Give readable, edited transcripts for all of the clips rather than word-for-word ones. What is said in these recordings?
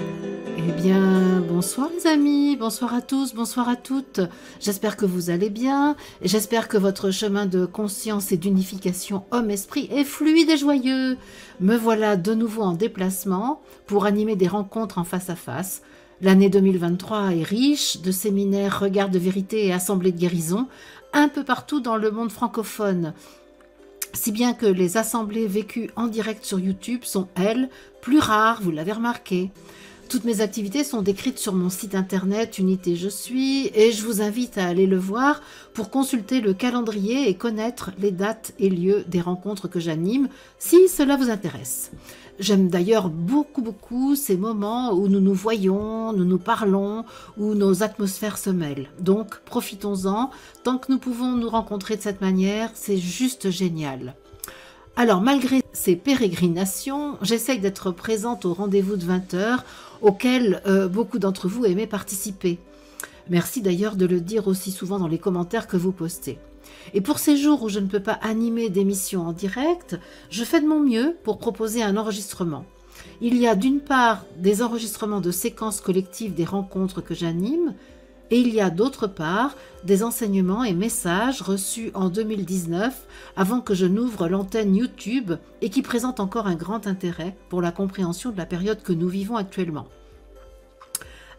Eh bien, bonsoir les amis, bonsoir à tous, bonsoir à toutes. J'espère que vous allez bien et j'espère que votre chemin de conscience et d'unification homme-esprit est fluide et joyeux. Me voilà de nouveau en déplacement pour animer des rencontres en face à face. L'année 2023 est riche de séminaires, regards de vérité et assemblées de guérison un peu partout dans le monde francophone. Si bien que les assemblées vécues en direct sur YouTube sont, elles, plus rares, vous l'avez remarqué. Toutes mes activités sont décrites sur mon site internet Unité Je suis et je vous invite à aller le voir pour consulter le calendrier et connaître les dates et lieux des rencontres que j'anime si cela vous intéresse. J'aime d'ailleurs beaucoup ces moments où nous nous voyons, nous nous parlons, où nos atmosphères se mêlent. Donc profitons-en, tant que nous pouvons nous rencontrer de cette manière, c'est juste génial. Alors, malgré ces pérégrinations, j'essaye d'être présente au rendez-vous de 20 heures auquel beaucoup d'entre vous aimaient participer. Merci d'ailleurs de le dire aussi souvent dans les commentaires que vous postez. Et pour ces jours où je ne peux pas animer d'émissions en direct, je fais de mon mieux pour proposer un enregistrement. Il y a d'une part des enregistrements de séquences collectives des rencontres que j'anime, et il y a d'autre part des enseignements et messages reçus en 2019 avant que je n'ouvre l'antenne YouTube et qui présentent encore un grand intérêt pour la compréhension de la période que nous vivons actuellement.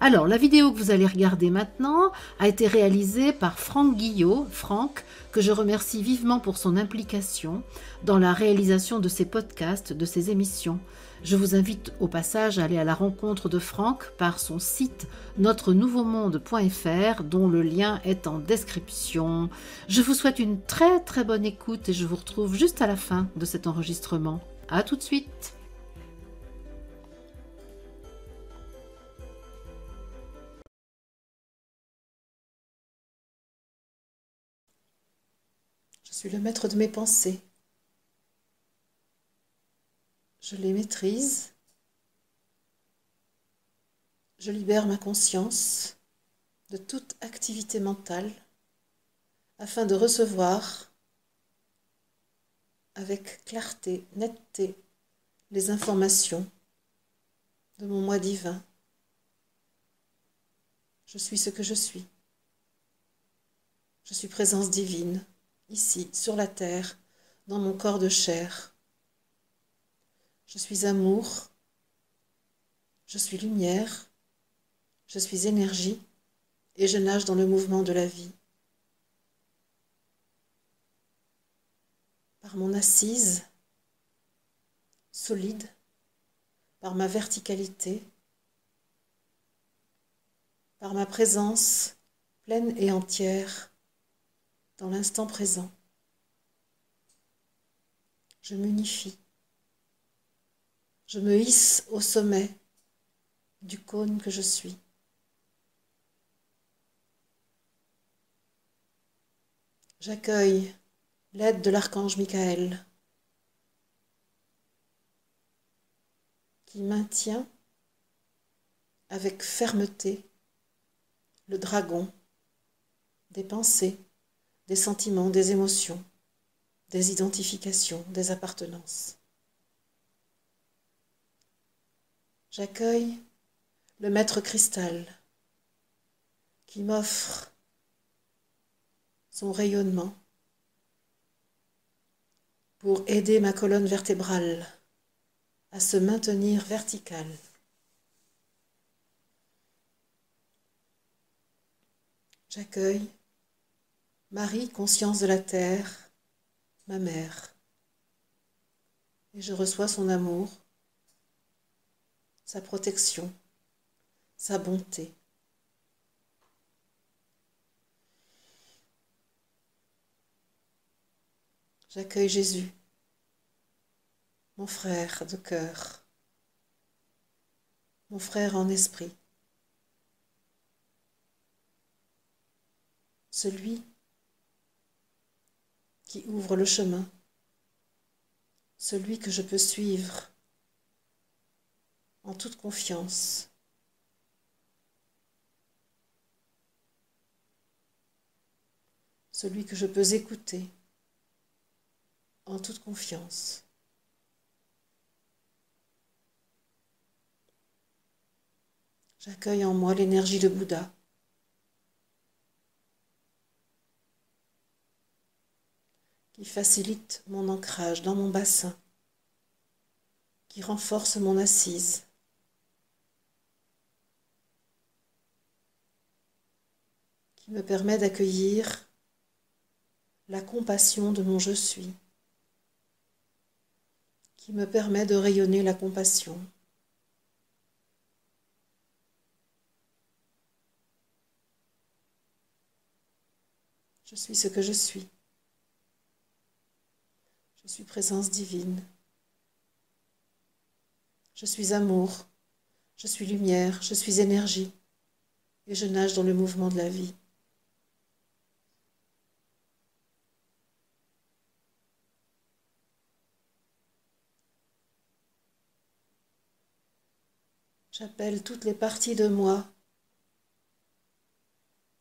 Alors, la vidéo que vous allez regarder maintenant a été réalisée par Franck Guillot, Franck, que je remercie vivement pour son implication dans la réalisation de ces podcasts, de ces émissions. Je vous invite au passage à aller à la rencontre de Franck par son site notrenouveaumonde.fr dont le lien est en description. Je vous souhaite une très bonne écoute et je vous retrouve juste à la fin de cet enregistrement. À tout de suite. Je suis le maître de mes pensées. Je les maîtrise. Je libère ma conscience de toute activité mentale afin de recevoir avec clarté, netteté, les informations de mon moi divin. Je suis ce que je suis. Je suis présence divine, ici, sur la terre, dans mon corps de chair. Je suis amour, je suis lumière, je suis énergie et je nage dans le mouvement de la vie. Par mon assise, solide, par ma verticalité, par ma présence pleine et entière dans l'instant présent. Je m'unifie. Je me hisse au sommet du cône que je suis. J'accueille l'aide de l'archange Michael qui maintient avec fermeté le dragon des pensées, des sentiments, des émotions, des identifications, des appartenances. J'accueille le maître cristal qui m'offre son rayonnement pour aider ma colonne vertébrale à se maintenir verticale. J'accueille Marie, conscience de la terre, ma mère, et je reçois son amour, sa protection, sa bonté. J'accueille Jésus, mon frère de cœur, mon frère en esprit, celui qui ouvre le chemin, celui que je peux suivre en toute confiance. Celui que je peux écouter en toute confiance. J'accueille en moi l'énergie de Bouddha. Qui facilite mon ancrage dans mon bassin, qui renforce mon assise, qui me permet d'accueillir la compassion de mon je suis, qui me permet de rayonner la compassion. Je suis ce que je suis. Je suis présence divine. Je suis amour. Je suis lumière. Je suis énergie. Et je nage dans le mouvement de la vie. J'appelle toutes les parties de moi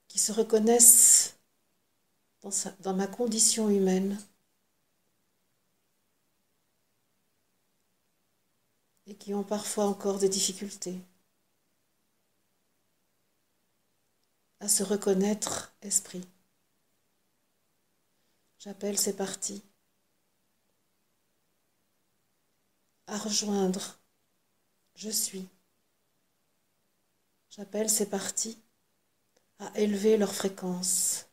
qui se reconnaissent dans ma condition humaine et qui ont parfois encore des difficultés à se reconnaître esprit. J'appelle ces parties à rejoindre je suis. J'appelle ces parties à élever leur fréquence,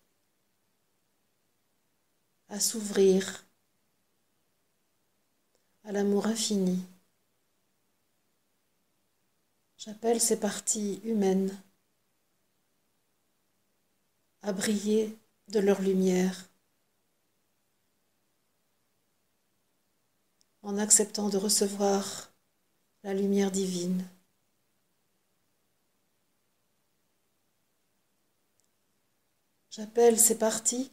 à s'ouvrir à l'amour infini. J'appelle ces parties humaines à briller de leur lumière, en acceptant de recevoir la lumière divine. J'appelle ces parties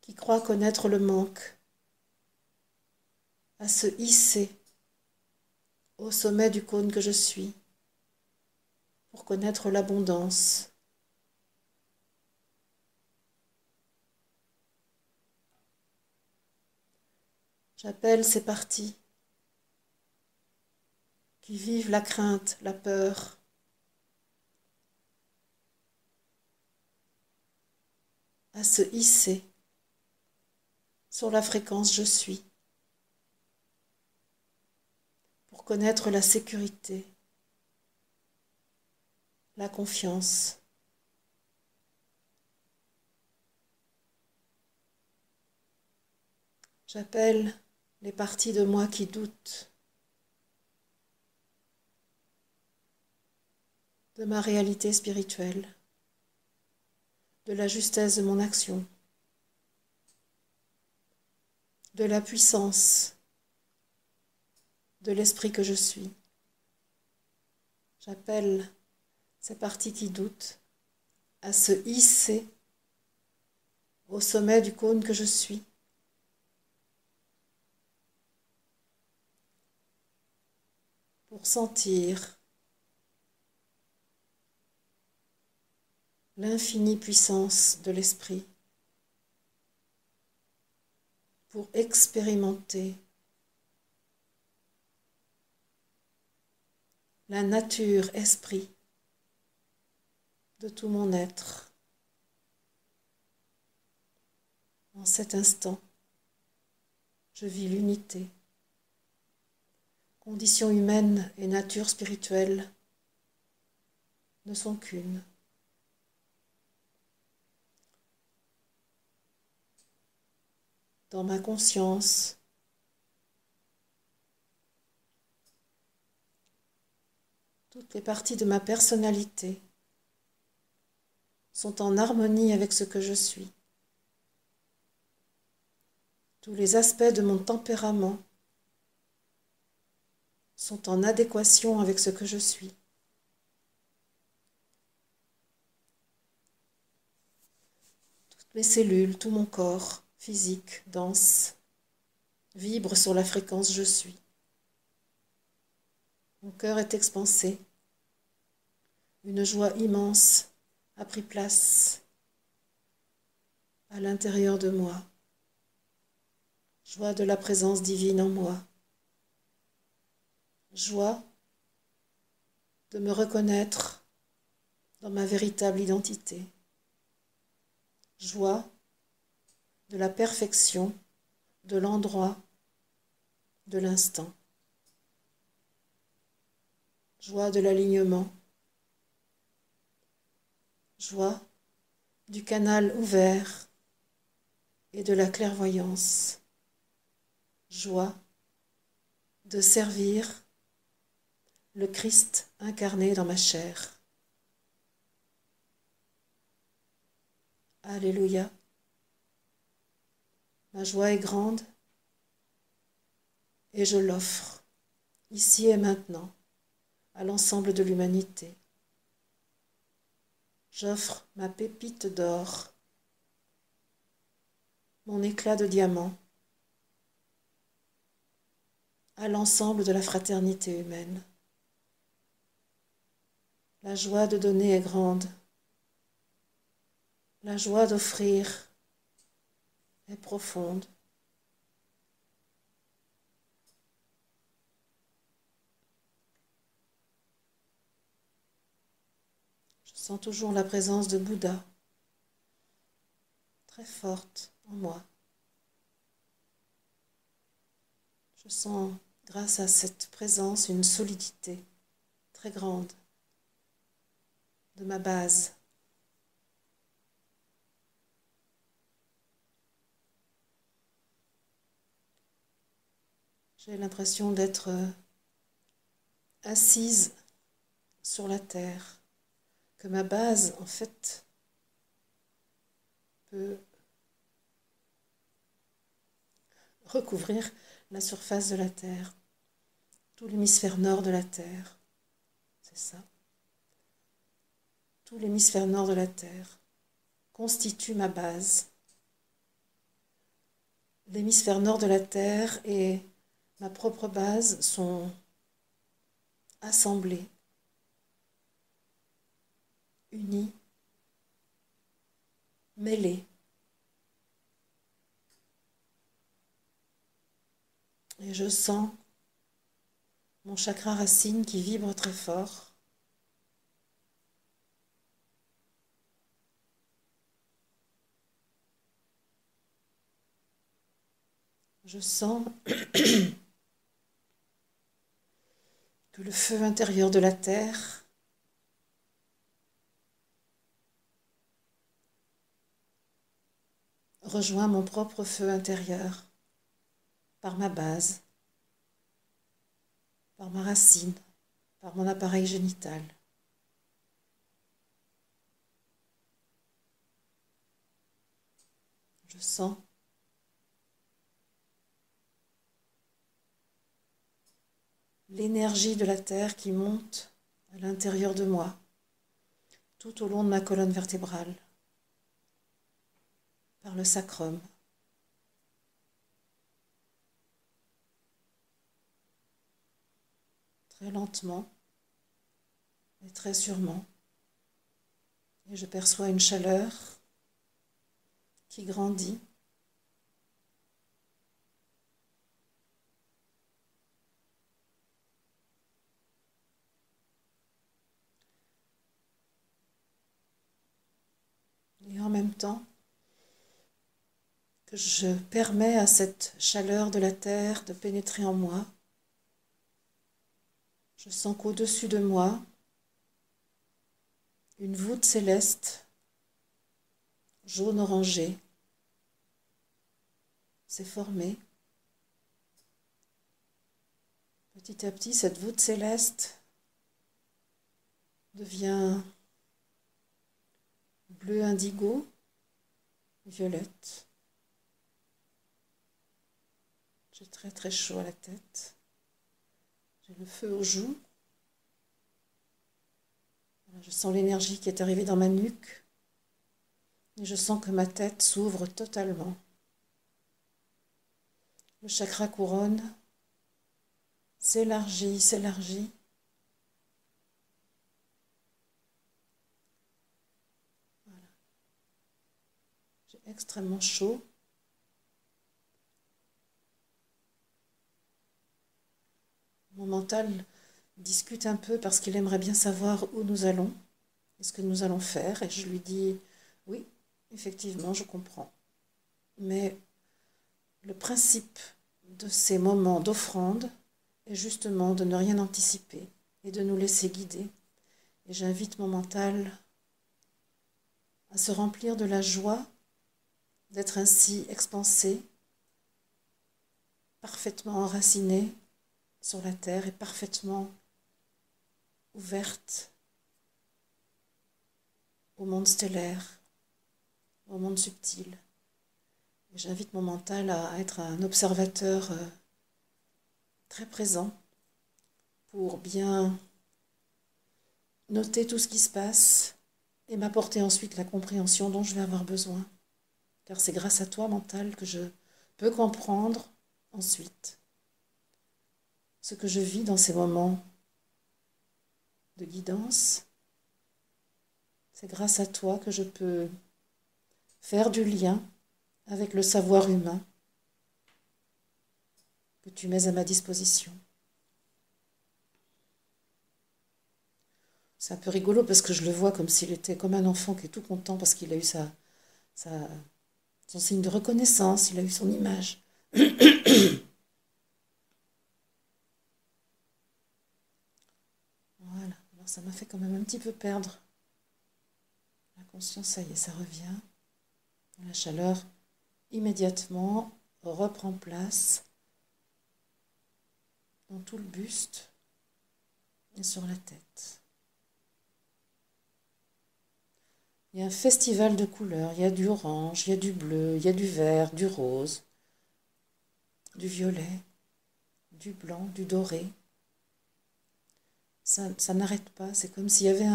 qui croient connaître le manque à se hisser au sommet du cône que je suis pour connaître l'abondance. J'appelle ces parties qui vivent la crainte, la peur, à se hisser sur la fréquence je suis pour connaître la sécurité, la confiance. J'appelle les parties de moi qui doutent de ma réalité spirituelle, de la justesse de mon action, de la puissance de l'esprit que je suis. J'appelle ces parties qui doutent à se hisser au sommet du cône que je suis pour sentir l'infinie puissance de l'esprit, pour expérimenter la nature esprit de tout mon être. En cet instant, je vis l'unité. Condition humaine et nature spirituelle ne sont qu'une. Dans ma conscience, toutes les parties de ma personnalité sont en harmonie avec ce que je suis. Tous les aspects de mon tempérament sont en adéquation avec ce que je suis. Toutes mes cellules, tout mon corps physique, dense, vibre sur la fréquence je suis. Mon cœur est expansé. Une joie immense a pris place à l'intérieur de moi. Joie de la présence divine en moi. Joie de me reconnaître dans ma véritable identité. Joie de la perfection, de l'endroit, de l'instant. Joie de l'alignement. Joie du canal ouvert et de la clairvoyance. Joie de servir le Christ incarné dans ma chair. Alléluia. Ma joie est grande et je l'offre, ici et maintenant, à l'ensemble de l'humanité. J'offre ma pépite d'or, mon éclat de diamant, à l'ensemble de la fraternité humaine. La joie de donner est grande. La joie d'offrir est profonde. Je sens toujours la présence de Bouddha, très forte en moi. Je sens, grâce à cette présence, une solidité très grande de ma base. J'ai l'impression d'être assise sur la terre, que ma base, en fait, peut recouvrir la surface de la terre, tout l'hémisphère nord de la terre. C'est ça. Tout l'hémisphère nord de la terre constitue ma base. L'hémisphère nord de la terre et ma propre base sont assemblés, unis, mêlés. Et je sens mon chakra racine qui vibre très fort. Je sens que le feu intérieur de la terre rejoint mon propre feu intérieur par ma base, par ma racine, par mon appareil génital. Je sens l'énergie de la terre qui monte à l'intérieur de moi, tout au long de ma colonne vertébrale, par le sacrum. Très lentement et très sûrement. Et je perçois une chaleur qui grandit. Et en même temps que je permets à cette chaleur de la terre de pénétrer en moi, je sens qu'au-dessus de moi, une voûte céleste, jaune-orangé, s'est formée. Petit à petit, cette voûte céleste devient bleu indigo, violette. J'ai très très chaud à la tête. J'ai le feu aux joues. Je sens l'énergie qui est arrivée dans ma nuque. Et je sens que ma tête s'ouvre totalement. Le chakra couronne s'élargit, s'élargit. Voilà. J'ai extrêmement chaud. Mon mental discute un peu parce qu'il aimerait bien savoir où nous allons et ce que nous allons faire. Et je lui dis, oui, effectivement, je comprends. Mais le principe de ces moments d'offrande est justement de ne rien anticiper et de nous laisser guider. Et j'invite mon mental à se remplir de la joie d'être ainsi expansé, parfaitement enracinée sur la terre et parfaitement ouverte au monde stellaire, au monde subtil. Et j'invite mon mental à être un observateur très présent pour bien noter tout ce qui se passe et m'apporter ensuite la compréhension dont je vais avoir besoin. Car c'est grâce à toi, mental, que je peux comprendre ensuite ce que je vis dans ces moments de guidance. C'est grâce à toi que je peux faire du lien avec le savoir humain que tu mets à ma disposition. C'est un peu rigolo parce que je le vois comme s'il était comme un enfant qui est tout content parce qu'il a eu son signe de reconnaissance, il a eu son image. Voilà, alors ça m'a fait quand même un petit peu perdre la conscience, ça y est, ça revient. La chaleur immédiatement reprend place dans tout le buste et sur la tête. Il y a un festival de couleurs, il y a du orange, il y a du bleu, il y a du vert, du rose, du violet, du blanc, du doré. Ça n'arrête pas, c'est comme s'il y avait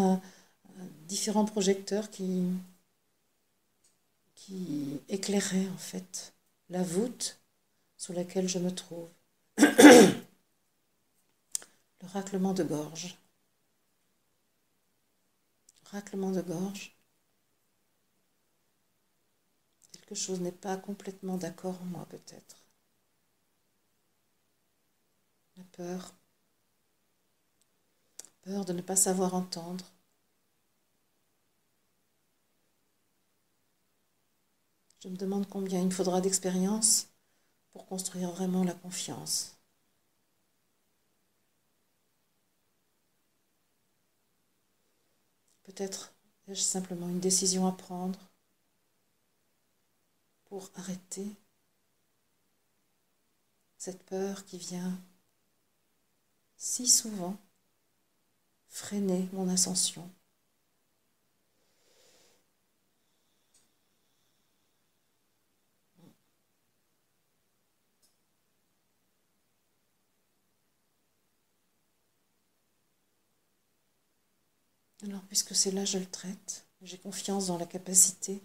différents projecteurs qui éclairaient en fait la voûte sous laquelle je me trouve. Le raclement de gorge. Raclement de gorge. Quelque chose n'est pas complètement d'accord en moi peut-être. La peur. Peur de ne pas savoir entendre. Je me demande combien il me faudra d'expérience pour construire vraiment la confiance. Peut-être ai-je simplement une décision à prendre pour arrêter cette peur qui vient si souvent freiner mon ascension. Alors, puisque c'est là, je le traite. J'ai confiance dans la capacité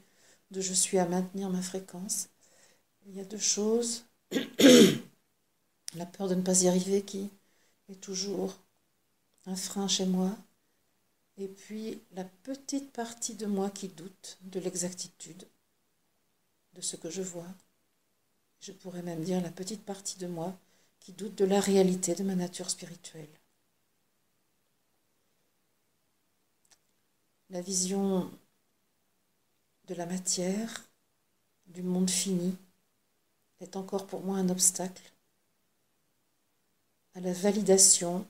de je suis à maintenir ma fréquence. Il y a deux choses. La peur de ne pas y arriver qui est toujours un frein chez moi. Et puis la petite partie de moi qui doute de l'exactitude de ce que je vois. Je pourrais même dire la petite partie de moi qui doute de la réalité de ma nature spirituelle. La vision de la matière, du monde fini, est encore pour moi un obstacle à la validation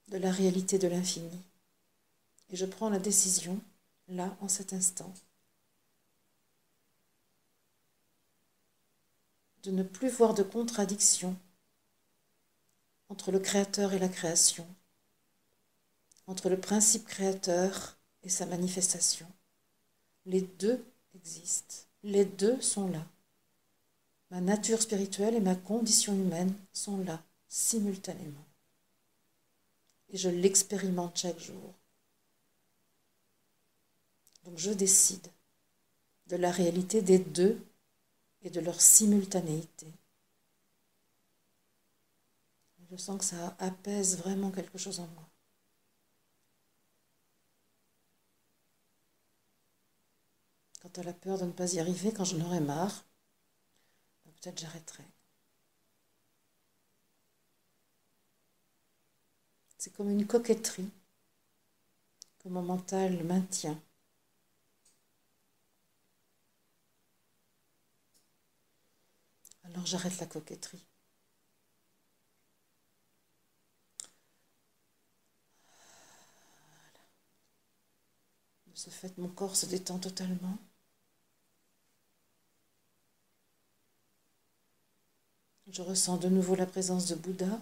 de la réalité de l'infini. Et je prends la décision, là, en cet instant, de ne plus voir de contradiction entre le créateur et la création, entre le principe créateur et sa manifestation. Les deux existent, les deux sont là. Ma nature spirituelle et ma condition humaine sont là, simultanément. Et je l'expérimente chaque jour. Donc je décide de la réalité des deux et de leur simultanéité. Je sens que ça apaise vraiment quelque chose en moi. Quant à la peur de ne pas y arriver, quand j'en aurai marre, peut-être j'arrêterai. C'est comme une coquetterie que mon mental maintient. Alors j'arrête la coquetterie. De ce fait, mon corps se détend totalement. Je ressens de nouveau la présence de Bouddha.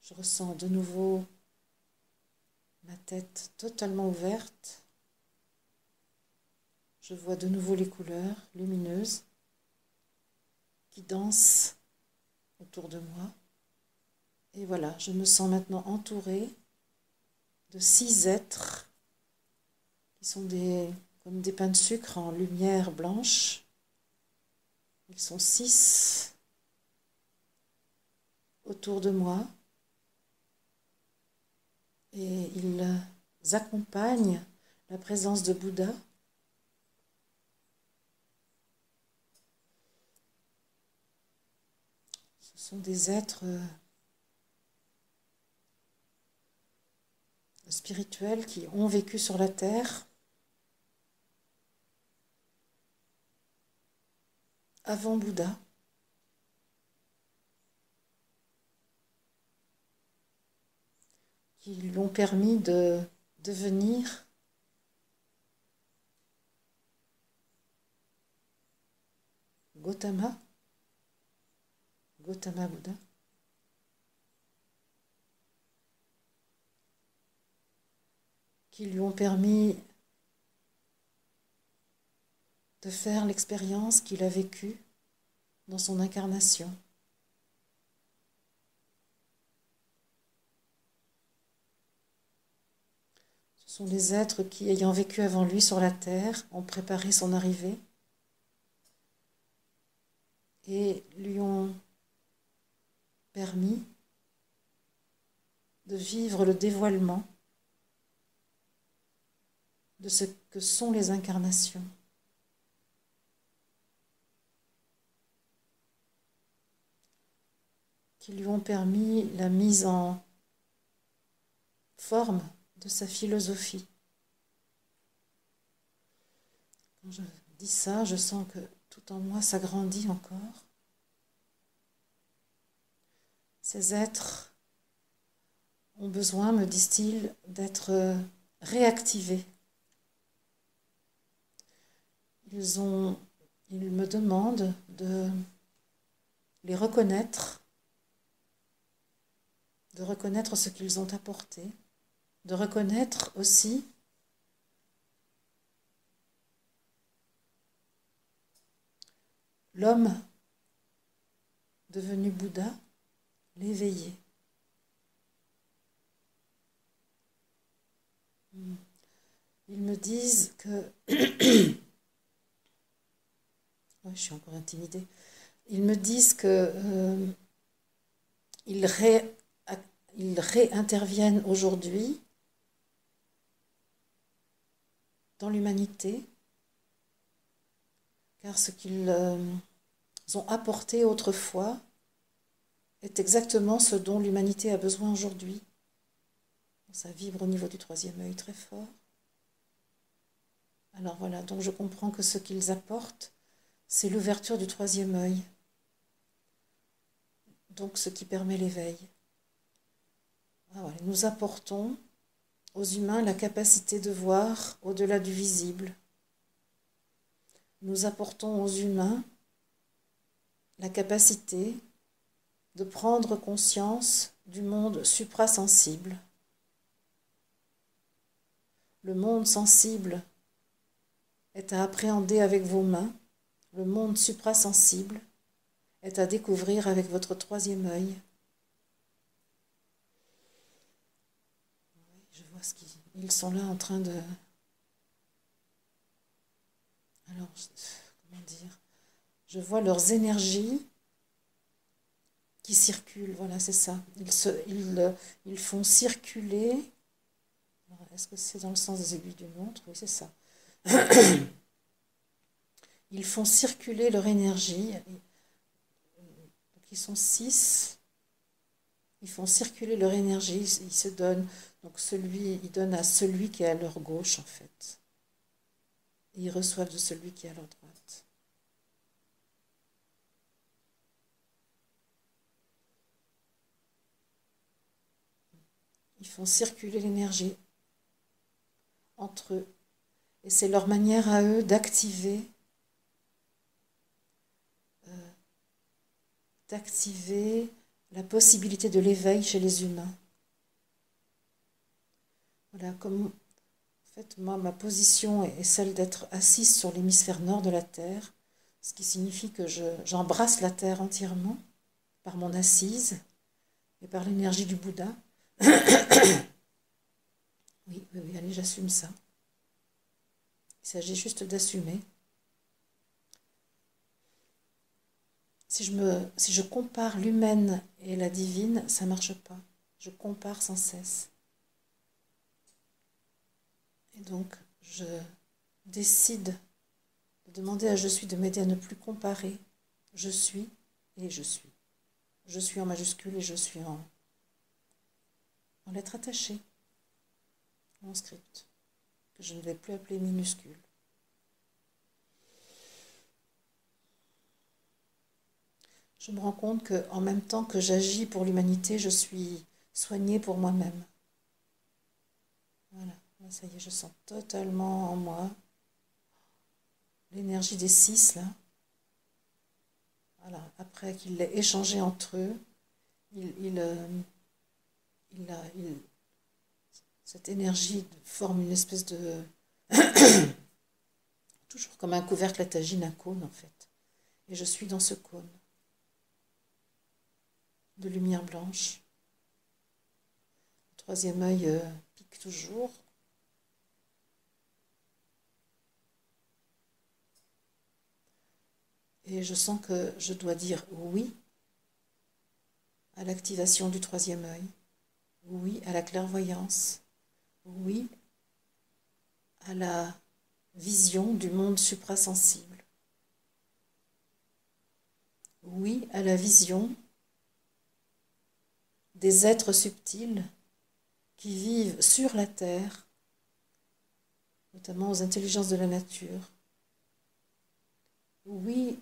Je ressens de nouveau ma tête totalement ouverte. Je vois de nouveau les couleurs lumineuses qui dansent autour de moi. Et voilà, je me sens maintenant entourée de 6 êtres qui sont comme des pains de sucre en lumière blanche. Ils sont 6 autour de moi et ils accompagnent la présence de Bouddha. Ce sont des êtres spirituels qui ont vécu sur la terre avant Bouddha. Qui lui ont permis de devenir Gautama Bouddha. Qui lui ont permis de faire l'expérience qu'il a vécue dans son incarnation. Ce sont les êtres qui, ayant vécu avant lui sur la terre, ont préparé son arrivée et lui ont permis de vivre le dévoilement de ce que sont les incarnations. Qui lui ont permis la mise en forme de sa philosophie. Quand je dis ça, je sens que tout en moi s'agrandit encore. Ces êtres ont besoin, me disent-ils, d'être réactivés. Ils me demandent de les reconnaître, de reconnaître ce qu'ils ont apporté, de reconnaître aussi l'homme devenu Bouddha, l'éveillé. Ils me disent que... Oui, je suis encore intimidée. Ils me disent que ils réinterviennent aujourd'hui dans l'humanité, car ce qu'ils ont apporté autrefois est exactement ce dont l'humanité a besoin aujourd'hui. Ça vibre au niveau du 3e œil très fort. Alors voilà, donc je comprends que ce qu'ils apportent, c'est l'ouverture du 3e œil. Donc ce qui permet l'éveil. Ah ouais, nous apportons aux humains la capacité de voir au-delà du visible. Nous apportons aux humains la capacité de prendre conscience du monde suprasensible. Le monde sensible est à appréhender avec vos mains. Le monde suprasensible est à découvrir avec votre 3e œil. Je vois ils sont là en train de... Alors, comment dire? Je vois leurs énergies qui circulent, voilà, c'est ça. Ils font circuler... Alors, est-ce que c'est dans le sens des aiguilles d'une montre? Oui, c'est ça. Ils font circuler leur énergie. Donc, ils sont 6. Ils font circuler leur énergie, ils se donnent. Donc ils donnent à celui qui est à leur gauche, en fait. Et ils reçoivent de celui qui est à leur droite. Ils font circuler l'énergie entre eux. Et c'est leur manière à eux d'activer la possibilité de l'éveil chez les humains. Voilà, comme en fait, moi, ma position est celle d'être assise sur l'hémisphère nord de la Terre, ce qui signifie que j'embrasse la Terre entièrement par mon assise et par l'énergie du Bouddha. Oui, oui, oui, allez, j'assume ça. Il s'agit juste d'assumer. Si je compare l'humaine et la divine, ça ne marche pas. Je compare sans cesse. Et donc, je décide de demander à Je suis de m'aider à ne plus comparer. Je suis et je suis. Je suis en majuscule et je suis en lettres attachées, en script, que je ne vais plus appeler minuscule. Je me rends compte qu'en même temps que j'agis pour l'humanité, je suis soignée pour moi-même. Voilà, ça y est, je sens totalement en moi l'énergie des 6 là. Voilà, après qu'ils l'aient échangé entre eux, cette énergie forme une espèce de... toujours comme un couvercle à tagine, un cône en fait. Et je suis dans ce cône de lumière blanche. Le troisième œil pique toujours. Et je sens que je dois dire oui à l'activation du troisième œil, oui à la clairvoyance, oui à la vision du monde suprasensible, oui à la vision des êtres subtils qui vivent sur la Terre, notamment aux intelligences de la nature, oui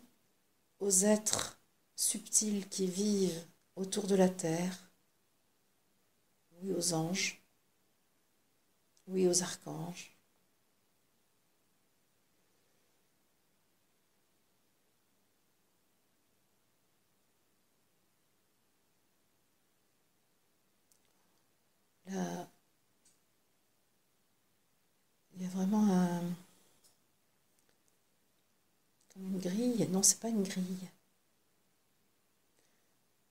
aux êtres subtils qui vivent autour de la Terre, oui aux anges, oui aux archanges. Là, il y a vraiment une grille. Non, c'est pas une grille.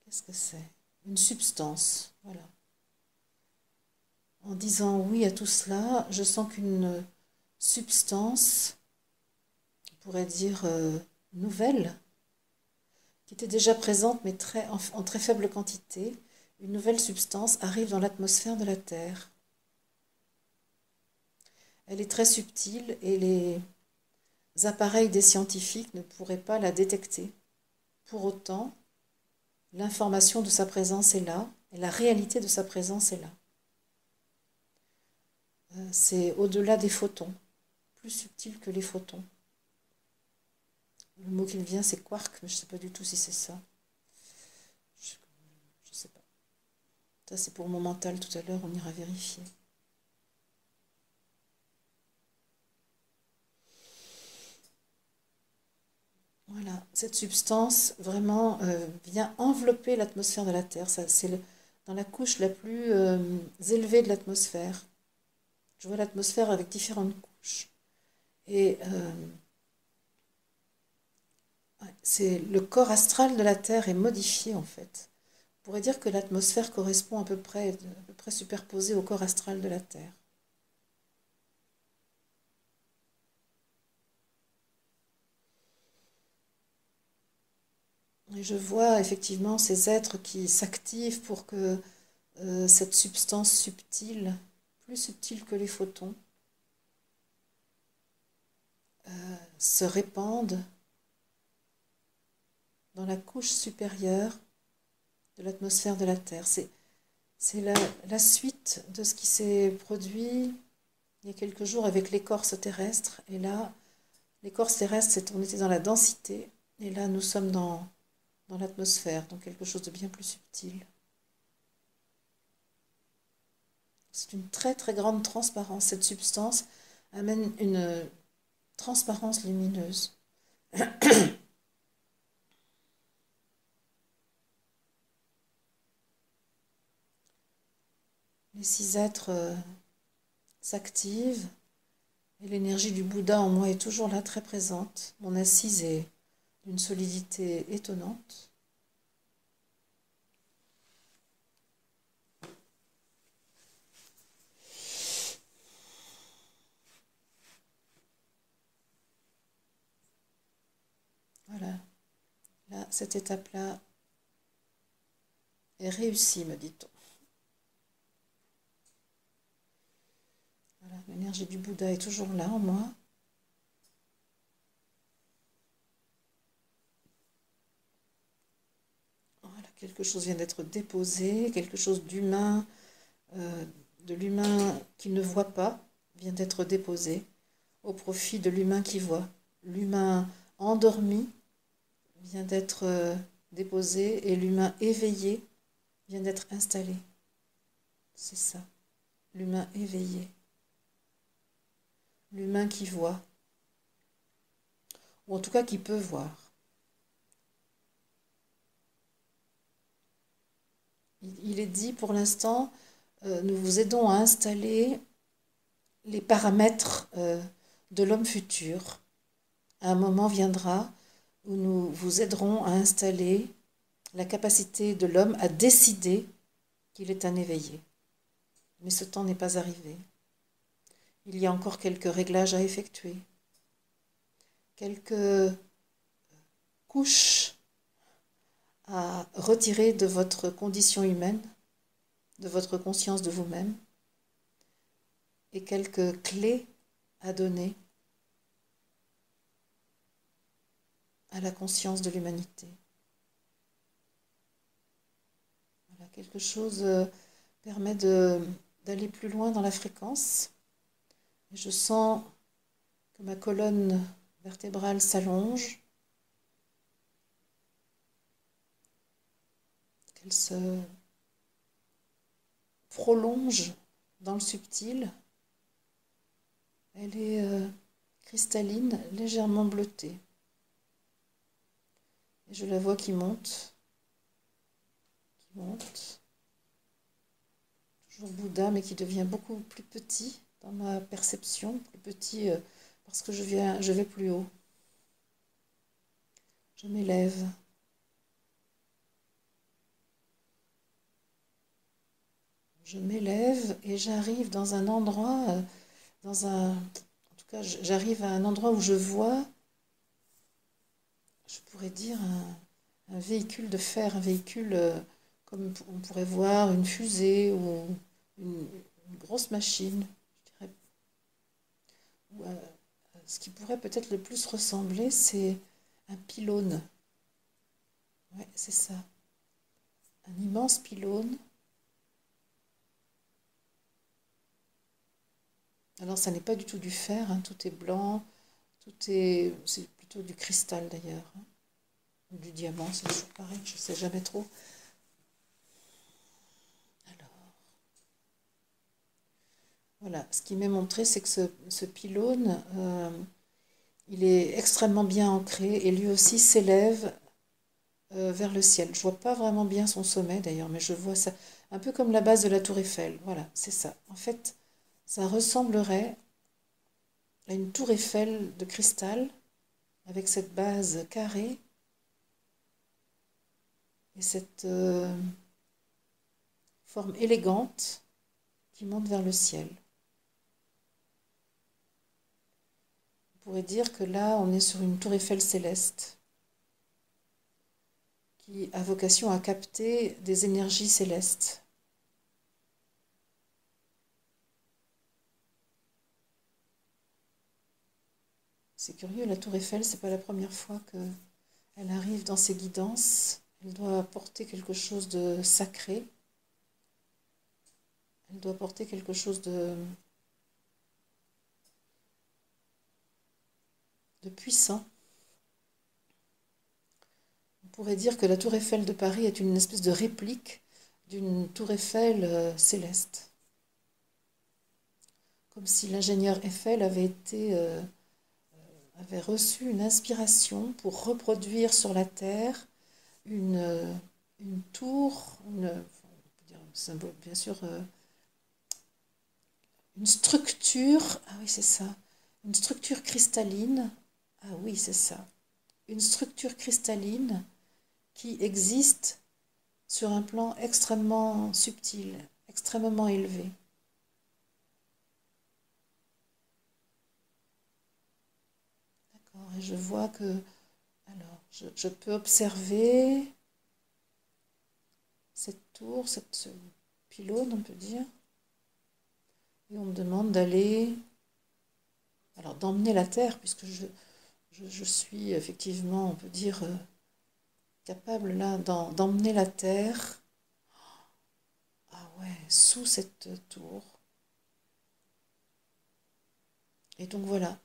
Qu'est-ce que c'est? Une substance, voilà. En disant oui à tout cela, je sens qu'une substance, on pourrait dire nouvelle, qui était déjà présente mais en très faible quantité, une nouvelle substance arrive dans l'atmosphère de la Terre. Elle est très subtile et les appareils des scientifiques ne pourraient pas la détecter. Pour autant, l'information de sa présence est là et la réalité de sa présence est là. C'est au-delà des photons, plus subtil que les photons. Le mot qui me vient, c'est quark, mais je ne sais pas du tout si c'est ça. Je ne sais pas. Ça, c'est pour mon mental tout à l'heure, on ira vérifier. Voilà, cette substance vraiment vient envelopper l'atmosphère de la Terre. C'est dans la couche la plus élevée de l'atmosphère. Je vois l'atmosphère avec différentes couches. Et c'est le corps astral de la Terre est modifié en fait. On pourrait dire que l'atmosphère correspond à peu près superposée au corps astral de la Terre. Et je vois effectivement ces êtres qui s'activent pour que cette substance subtile, plus subtile que les photons, se répande dans la couche supérieure de l'atmosphère de la Terre. C'est la suite de ce qui s'est produit il y a quelques jours avec l'écorce terrestre. Et là, l'écorce terrestre, on était dans la densité. Et là, nous sommes dans l'atmosphère, donc quelque chose de bien plus subtil. C'est une très très grande transparence. Cette substance amène une transparence lumineuse. Les six êtres s'activent et l'énergie du Bouddha en moi est toujours là, très présente. Mon assise est d'une solidité étonnante. Voilà, là, cette étape-là est réussie, me dit-on. Voilà, l'énergie du Bouddha est toujours là en moi. Voilà, quelque chose vient d'être déposé, quelque chose d'humain, euh, de l'humain qui ne voit pas, vient d'être déposé au profit de l'humain qui voit. L'humain endormi vient d'être déposé et l'humain éveillé vient d'être installé. C'est ça, l'humain éveillé, l'humain qui voit, ou en tout cas qui peut voir. Il est dit pour l'instant, nous vous aidons à installer les paramètres de l'homme futur. Un moment viendra où nous vous aiderons à installer la capacité de l'homme à décider qu'il est un éveillé. Mais ce temps n'est pas arrivé. Il y a encore quelques réglages à effectuer, quelques couches à retirer de votre condition humaine, de votre conscience de vous-même, et quelques clés à donner à la conscience de l'humanité. Voilà, quelque chose permet d'aller plus loin dans la fréquence. Et je sens que ma colonne vertébrale s'allonge, qu'elle se prolonge dans le subtil. Elle est cristalline, légèrement bleutée. Et je la vois qui monte, toujours Bouddha, mais qui devient beaucoup plus petit dans ma perception, plus petit parce que je vais plus haut. Je m'élève. Je m'élève et j'arrive dans un endroit, en tout cas, j'arrive à un endroit où je vois, je pourrais dire, un véhicule de fer, un véhicule comme on pourrait voir une fusée ou une grosse machine, je dirais. Ou, ce qui pourrait peut-être le plus ressembler, c'est un pylône. Ouais, c'est ça. Un immense pylône. Alors, ça n'est pas du tout du fer, hein, tout est blanc, c'est plutôt du cristal d'ailleurs, hein, ou du diamant, c'est toujours pareil, je ne sais jamais trop. Alors, voilà, ce qui m'est montré, c'est que ce pylône, il est extrêmement bien ancré et lui aussi s'élève vers le ciel. Je ne vois pas vraiment bien son sommet d'ailleurs, mais je vois ça un peu comme la base de la tour Eiffel. Voilà, c'est ça. En fait, ça ressemblerait à une tour Eiffel de cristal avec cette base carrée et cette forme élégante qui monte vers le ciel. On pourrait dire que là, on est sur une tour Eiffel céleste qui a vocation à capter des énergies célestes. C'est curieux, la tour Eiffel, c'est pas la première fois qu'elle arrive dans ses guidances. Elle doit apporter quelque chose de sacré. Elle doit porter quelque chose de puissant. On pourrait dire que la tour Eiffel de Paris est une espèce de réplique d'une tour Eiffel céleste. Comme si l'ingénieur Eiffel avait reçu une inspiration pour reproduire sur la Terre une, une tour, bien sûr, une structure, ah oui c'est ça, une structure cristalline, ah oui c'est ça, une structure cristalline qui existe sur un plan extrêmement subtil, extrêmement élevé. D'accord, et je vois que, alors, je peux observer cette tour, ce pylône, on peut dire, et on me demande d'emmener la Terre, puisque je suis effectivement, on peut dire, capable là d'emmener la Terre, ah ouais, sous cette tour. Et donc voilà,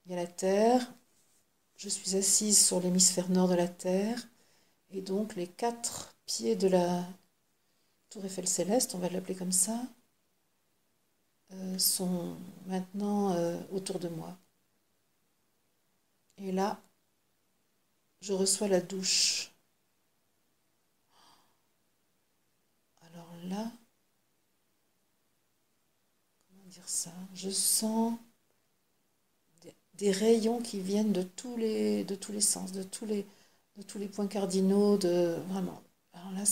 il y a la Terre, je suis assise sur l'hémisphère nord de la Terre, et donc les 4 pieds de la tour Eiffel céleste, on va l'appeler comme ça, sont maintenant autour de moi. Et là, je reçois la douche. Alors là, comment dire ça? Je sens des rayons qui viennent de tous les sens, de tous les points cardinaux, vraiment. Alors là,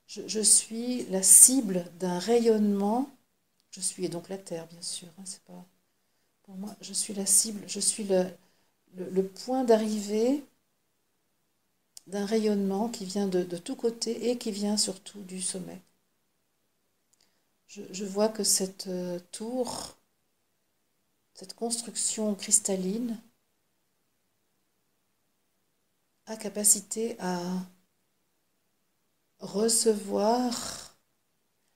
je suis la cible d'un rayonnement. Je suis, et donc la Terre, bien sûr, hein, c'est pas, pour moi, je suis la cible, je suis le point d'arrivée d'un rayonnement qui vient de tous côtés et qui vient surtout du sommet. Je vois que cette tour, cette construction cristalline, a capacité à recevoir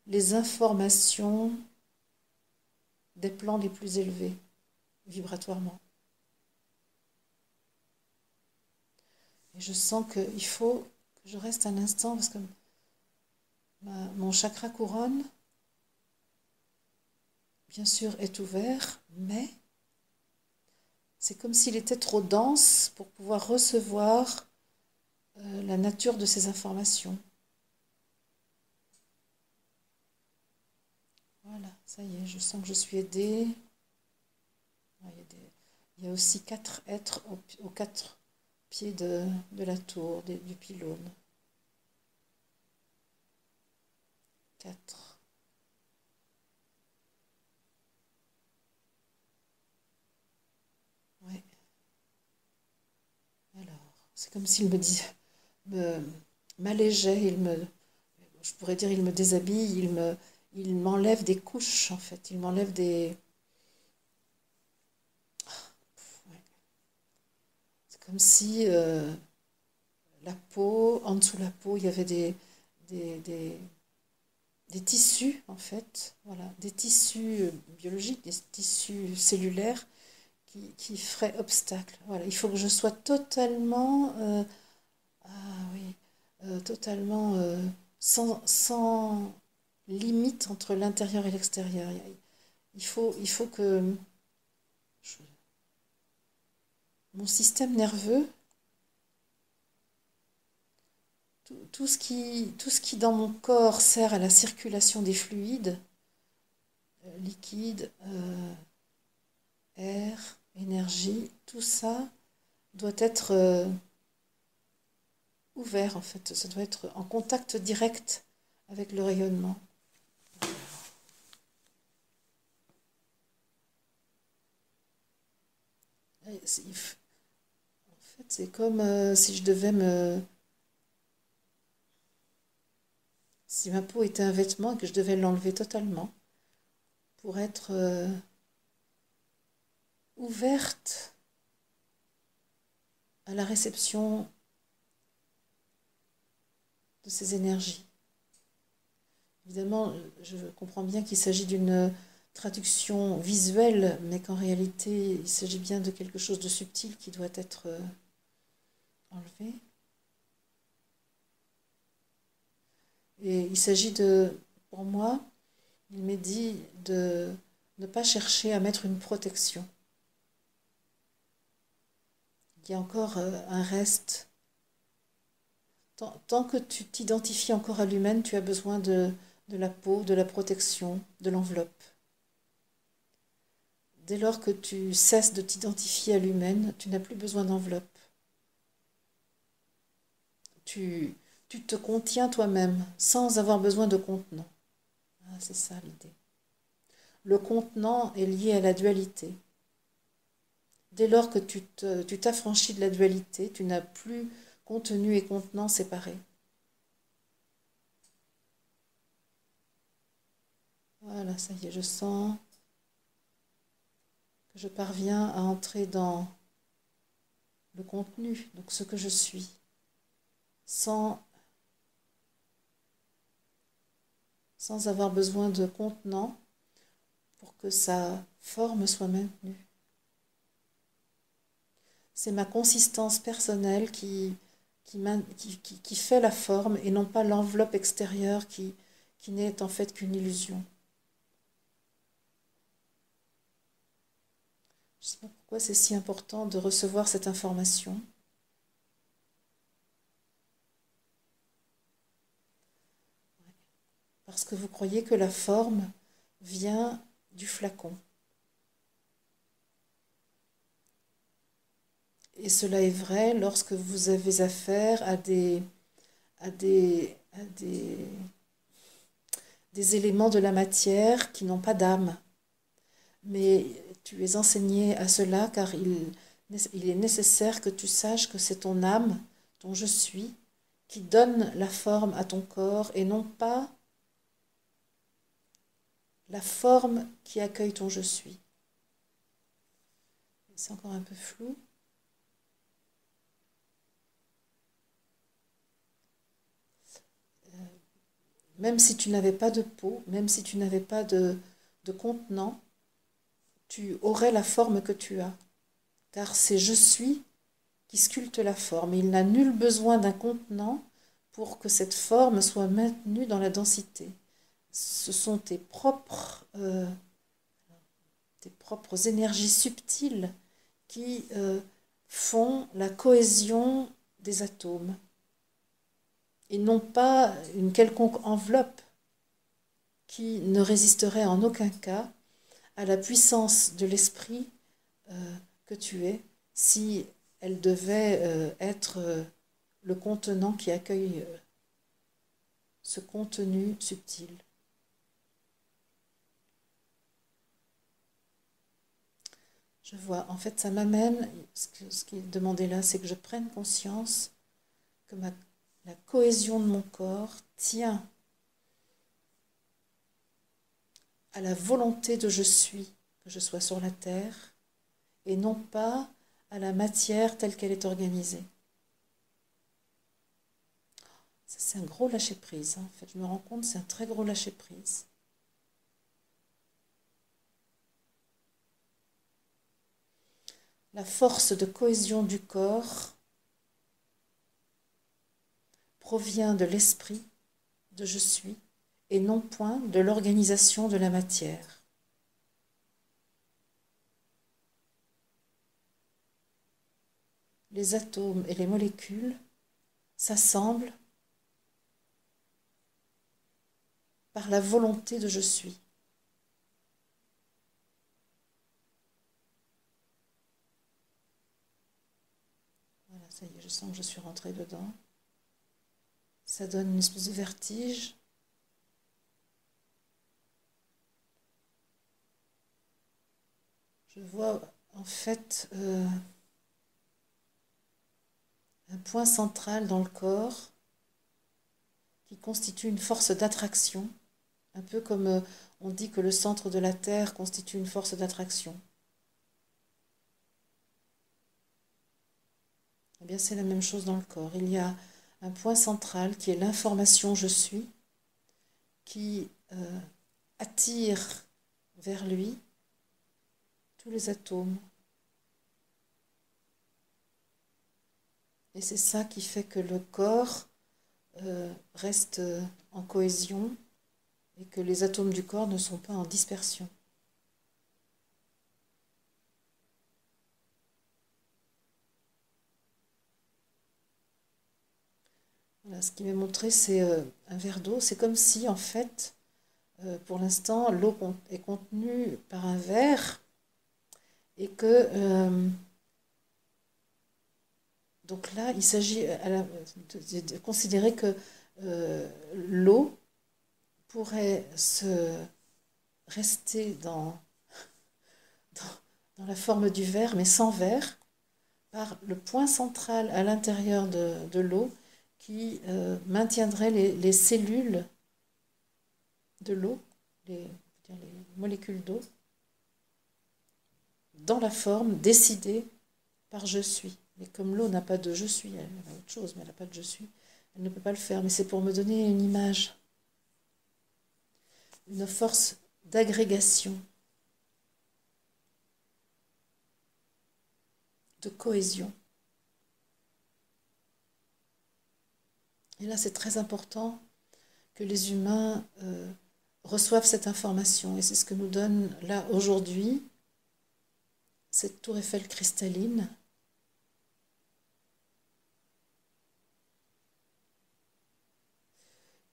les informations des plans les plus élevés, vibratoirement. Et je sens qu'il faut que je reste un instant parce que mon chakra couronne, bien sûr, est ouvert, mais c'est comme s'il était trop dense pour pouvoir recevoir la nature de ces informations. Voilà, ça y est, je sens que je suis aidée. Ah, il y a aussi 4 êtres aux 4 pieds de la tour, du pylône. 4. Ouais. Alors, c'est comme s'il me m'allégeait, je pourrais dire, il me déshabille, il m'enlève des couches en fait, il m'enlève des, ouais. C'est comme si la peau, en dessous de la peau, il y avait des, des, des tissus en fait, voilà, des tissus biologiques, des tissus cellulaires qui feraient obstacle. Voilà, il faut que je sois totalement, ah oui, totalement sans limite entre l'intérieur et l'extérieur. Il faut que je- mon système nerveux, tout ce qui dans mon corps sert à la circulation des fluides, liquides, air, énergie, tout ça doit être ouvert en fait. Ça doit être en contact direct avec le rayonnement. En fait, c'est comme si je devais si ma peau était un vêtement et que je devais l'enlever totalement pour être ouverte à la réception de ces énergies. Évidemment, je comprends bien qu'il s'agit d'une traduction visuelle, mais qu'en réalité, il s'agit bien de quelque chose de subtil qui doit être enlevé. Et il s'agit pour moi, il m'est dit de ne pas chercher à mettre une protection. Il y a encore un reste. Tant que tu t'identifies encore à l'humaine, tu as besoin de la peau, de la protection, de l'enveloppe. Dès lors que tu cesses de t'identifier à l'humaine, tu n'as plus besoin d'enveloppe. Tu, tu te contiens toi-même sans avoir besoin de contenant. Ah, c'est ça l'idée. Le contenant est lié à la dualité. Dès lors que tu t'affranchis de la dualité, tu n'as plus contenu et contenant séparés. Voilà, ça y est, je sens que je parviens à entrer dans le contenu, donc ce que je suis, sans, sans avoir besoin de contenant pour que sa forme soit maintenue. C'est ma consistance personnelle qui fait la forme et non pas l'enveloppe extérieure qui n'est en fait qu'une illusion. Je ne sais pas pourquoi c'est si important de recevoir cette information. Parce que vous croyez que la forme vient du flacon. Et cela est vrai lorsque vous avez affaire à des éléments de la matière qui n'ont pas d'âme. Mais tu es enseigné à cela car il est nécessaire que tu saches que c'est ton âme, ton je suis, qui donne la forme à ton corps et non pas la forme qui accueille ton je suis. C'est encore un peu flou. Même si tu n'avais pas de peau, même si tu n'avais pas de contenant, tu aurais la forme que tu as. Car c'est je suis qui sculpte la forme. Il n'a nul besoin d'un contenant pour que cette forme soit maintenue dans la densité. Ce sont tes propres énergies subtiles qui font la cohésion des atomes et non pas une quelconque enveloppe qui ne résisterait en aucun cas à la puissance de l'esprit que tu es si elle devait être le contenant qui accueille ce contenu subtil. Je vois, en fait, ça m'amène, ce qui est demandé là, c'est que je prenne conscience que la cohésion de mon corps tient à la volonté de je suis, que je sois sur la terre, et non pas à la matière telle qu'elle est organisée. Ça, c'est un gros lâcher-prise. En fait, je me rends compte, c'est un très gros lâcher-prise. La force de cohésion du corps provient de l'esprit, de je suis, et non point de l'organisation de la matière. Les atomes et les molécules s'assemblent par la volonté de je suis. Voilà, ça y est, je sens que je suis rentrée dedans. Ça donne une espèce de vertige. Je vois en fait un point central dans le corps qui constitue une force d'attraction, un peu comme on dit que le centre de la Terre constitue une force d'attraction. Eh bien, c'est la même chose dans le corps. Il y a un point central qui est l'information je suis, qui attire vers lui tous les atomes. Et c'est ça qui fait que le corps reste en cohésion et que les atomes du corps ne sont pas en dispersion. Voilà, ce qui m'est montré, c'est un verre d'eau. C'est comme si, en fait, pour l'instant, l'eau est contenue par un verre et que, donc là, il s'agit de considérer que l'eau pourrait rester dans la forme du verre, mais sans verre, par le point central à l'intérieur de l'eau qui maintiendrait les cellules de l'eau, les molécules d'eau, dans la forme décidée par je suis. Mais comme l'eau n'a pas de je suis, elle a autre chose, mais elle n'a pas de je suis, elle ne peut pas le faire. Mais c'est pour me donner une image, une force d'agrégation, de cohésion. Et là, c'est très important que les humains reçoivent cette information. Et c'est ce que nous donne là aujourd'hui cette tour Eiffel cristalline.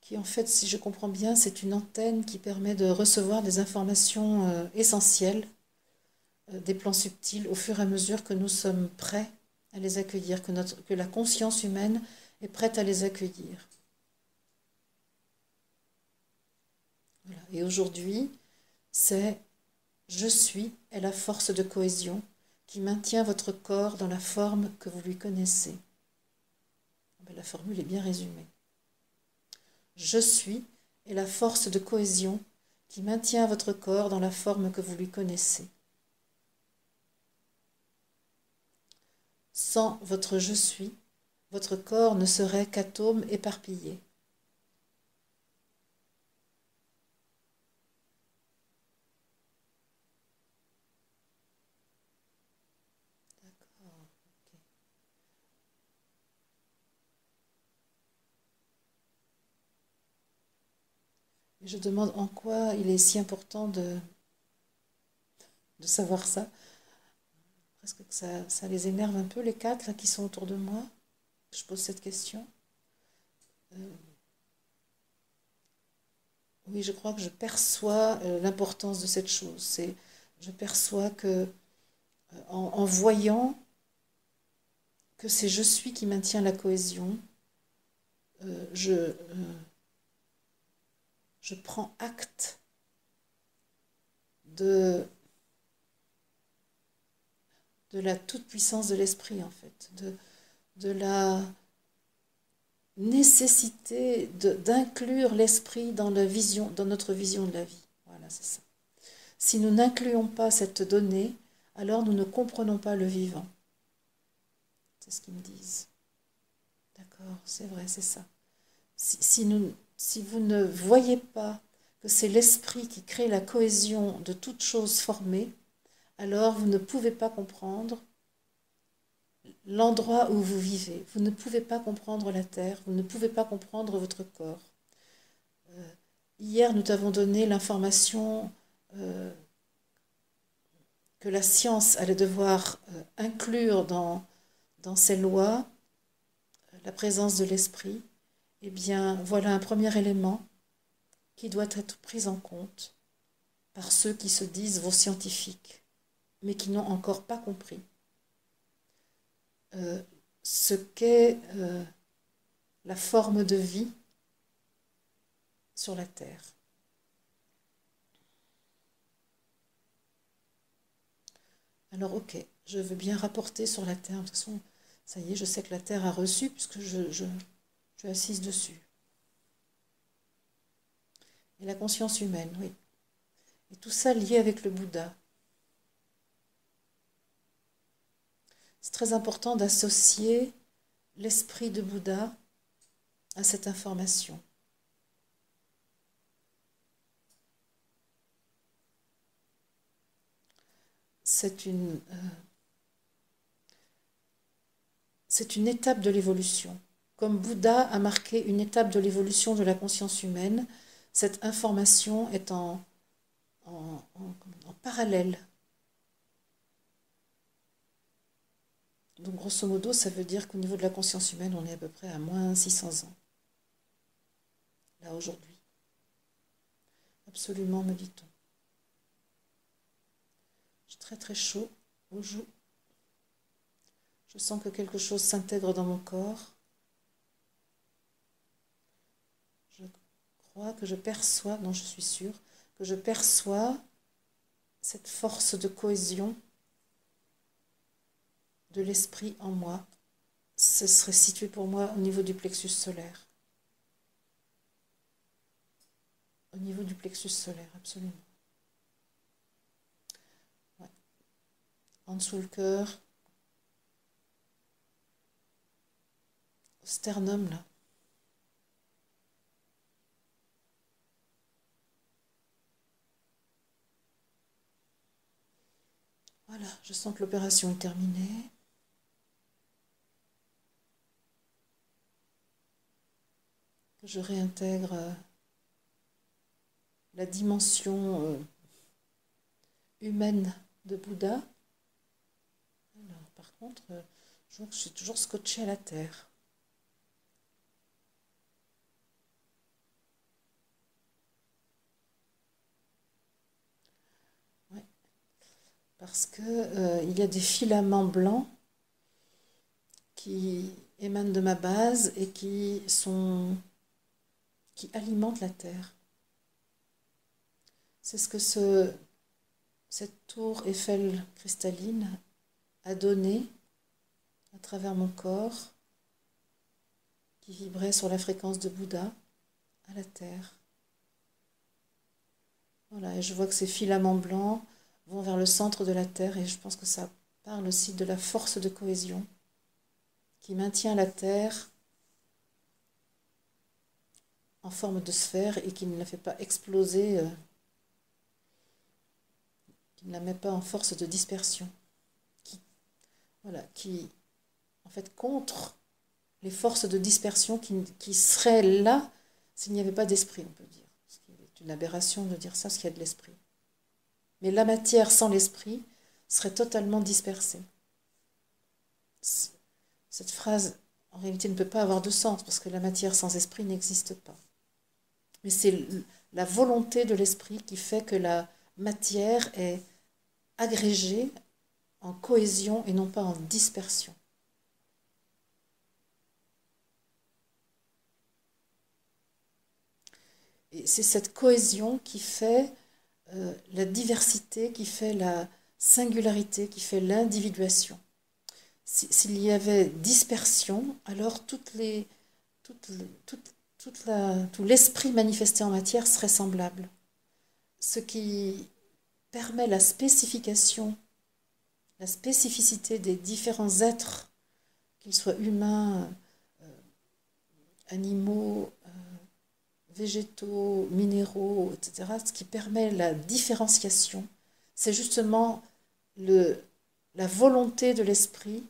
Qui en fait, si je comprends bien, c'est une antenne qui permet de recevoir des informations essentielles, des plans subtils, au fur et à mesure que nous sommes prêts à les accueillir, que la conscience humaine est prête à les accueillir. Voilà. Et aujourd'hui, c'est « je suis » est la force de cohésion qui maintient votre corps dans la forme que vous lui connaissez. La formule est bien résumée. Je suis est la force de cohésion qui maintient votre corps dans la forme que vous lui connaissez. Sans votre je suis, votre corps ne serait qu'atomes éparpillés. D'accord, ok. Et je demande en quoi il est si important de savoir ça. Presque que ça les énerve un peu, les quatre là, qui sont autour de moi. Je pose cette question. Oui, je crois que je perçois l'importance de cette chose. Je perçois que, en voyant que c'est je suis qui maintient la cohésion, je prends acte de la toute-puissance de l'esprit, en fait, de la nécessité d'inclure l'esprit dans notre vision de la vie. Voilà, c'est ça. Si nous n'incluons pas cette donnée, alors nous ne comprenons pas le vivant. C'est ce qu'ils me disent. D'accord, c'est vrai, c'est ça. Si vous ne voyez pas que c'est l'esprit qui crée la cohésion de toute chose formée, alors vous ne pouvez pas comprendre l'endroit où vous vivez. Vous ne pouvez pas comprendre la terre, vous ne pouvez pas comprendre votre corps. Hier, nous t'avons donné l'information que la science allait devoir inclure dans ses lois la présence de l'esprit. Eh bien, voilà un premier élément qui doit être pris en compte par ceux qui se disent vos scientifiques, mais qui n'ont encore pas compris ce qu'est la forme de vie sur la Terre. Alors ok, je veux bien rapporter sur la Terre. De toute façon, ça y est, je sais que la Terre a reçu puisque je suis assise dessus. Et la conscience humaine, oui. Et tout ça lié avec le Bouddha. C'est très important d'associer l'esprit de Bouddha à cette information. c'est une étape de l'évolution. Comme Bouddha a marqué une étape de l'évolution de la conscience humaine, cette information est en parallèle. Donc grosso modo, ça veut dire qu'au niveau de la conscience humaine, on est à peu près à moins 600 ans, là aujourd'hui. Absolument, me dit-on. J'ai très très chaud aux joues. Je sens que quelque chose s'intègre dans mon corps. Je crois que je perçois, non je suis sûre, que je perçois cette force de cohésion de l'esprit en moi. Ce serait situé pour moi au niveau du plexus solaire. Au niveau du plexus solaire, absolument. Ouais. En dessous le cœur, au sternum là. Voilà, je sens que l'opération est terminée. Que je réintègre la dimension humaine de Bouddha. Alors, par contre, je vois que je suis toujours scotchée à la terre. Ouais. Parce que il y a des filaments blancs qui émanent de ma base et qui alimentent la terre. C'est ce que cette tour Eiffel cristalline a donné à travers mon corps, qui vibrait sur la fréquence de Bouddha, à la terre. Voilà, et je vois que ces filaments blancs vont vers le centre de la terre, et je pense que ça parle aussi de la force de cohésion qui maintient la terre en forme de sphère et qui ne la fait pas exploser, qui ne la met pas en force de dispersion, qui en fait contre les forces de dispersion qui seraient là s'il n'y avait pas d'esprit, on peut dire. C'est une aberration de dire ça, parce qu'il y a de l'esprit. Mais la matière sans l'esprit serait totalement dispersée. Cette phrase, en réalité, ne peut pas avoir de sens, parce que la matière sans esprit n'existe pas. Mais c'est la volonté de l'esprit qui fait que la matière est agrégée en cohésion et non pas en dispersion. Et c'est cette cohésion qui fait la diversité, qui fait la singularité, qui fait l'individuation. S'il y avait dispersion, alors tout l'esprit manifesté en matière serait semblable. Ce qui permet la spécification, la spécificité des différents êtres, qu'ils soient humains, animaux, végétaux, minéraux, etc., ce qui permet la différenciation, c'est justement la volonté de l'esprit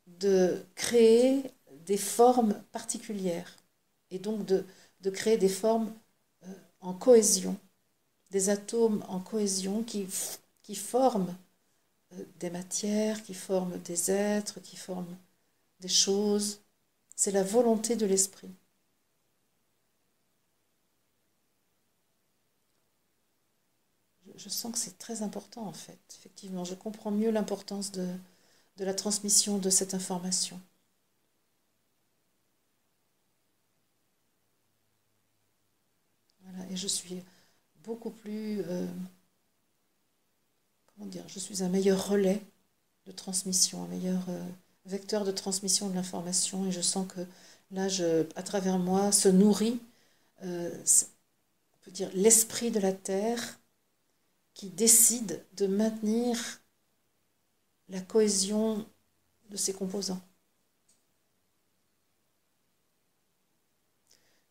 de créer des formes particulières et donc de créer des formes en cohésion, des atomes en cohésion qui forment des matières, qui forment des êtres, qui forment des choses. C'est la volonté de l'esprit. Je sens que c'est très important en fait. Effectivement, je comprends mieux l'importance de la transmission de cette information. Voilà, et je suis beaucoup plus, comment dire, je suis un meilleur relais de transmission, un meilleur vecteur de transmission de l'information, et je sens que là, à travers moi, se nourrit, on peut dire, l'esprit de la Terre qui décide de maintenir la cohésion de ses composants.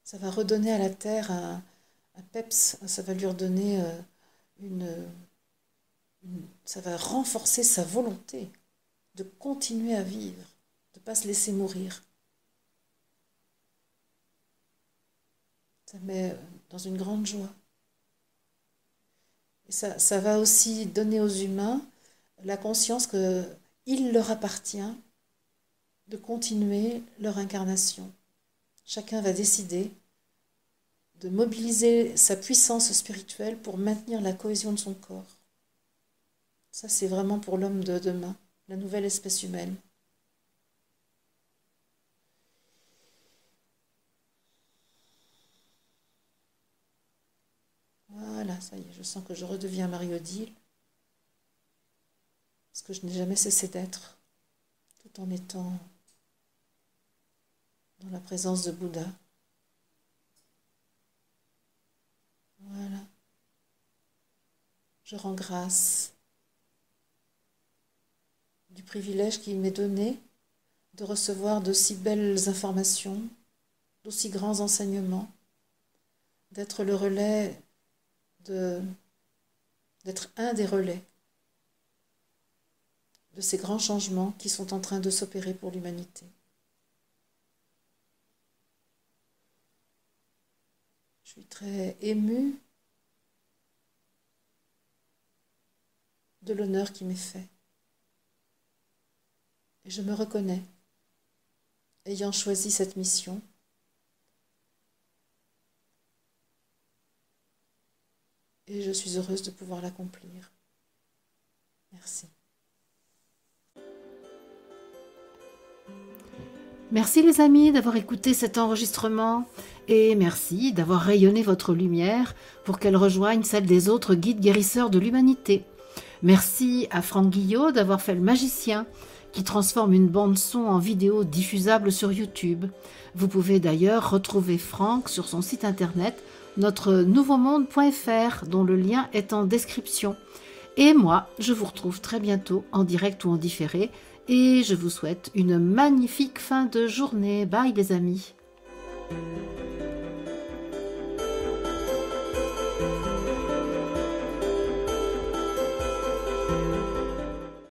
Ça va redonner à la Terre un peps, ça va lui redonner une ça va renforcer sa volonté de continuer à vivre, de ne pas se laisser mourir. Ça met dans une grande joie. Et ça va aussi donner aux humains la conscience qu'il leur appartient de continuer leur incarnation. Chacun va décider de mobiliser sa puissance spirituelle pour maintenir la cohésion de son corps. Ça, c'est vraiment pour l'homme de demain, la nouvelle espèce humaine. Voilà, ça y est, je sens que je redeviens Marie-Odile, parce que je n'ai jamais cessé d'être, tout en étant dans la présence de Bouddha. Voilà. Je rends grâce du privilège qui m'est donné de recevoir d'aussi belles informations, d'aussi grands enseignements, d'être le relais, d'être un des relais de ces grands changements qui sont en train de s'opérer pour l'humanité. Je suis très émue de l'honneur qui m'est fait. Et je me reconnais, ayant choisi cette mission, et je suis heureuse de pouvoir l'accomplir. Merci. Merci les amis d'avoir écouté cet enregistrement et merci d'avoir rayonné votre lumière pour qu'elle rejoigne celle des autres guides guérisseurs de l'humanité. Merci à Franck Guillot d'avoir fait le magicien qui transforme une bande-son en vidéo diffusable sur YouTube. Vous pouvez d'ailleurs retrouver Franck sur son site internet notre-nouveau-monde.fr dont le lien est en description. Et moi, je vous retrouve très bientôt en direct ou en différé et je vous souhaite une magnifique fin de journée. Bye les amis.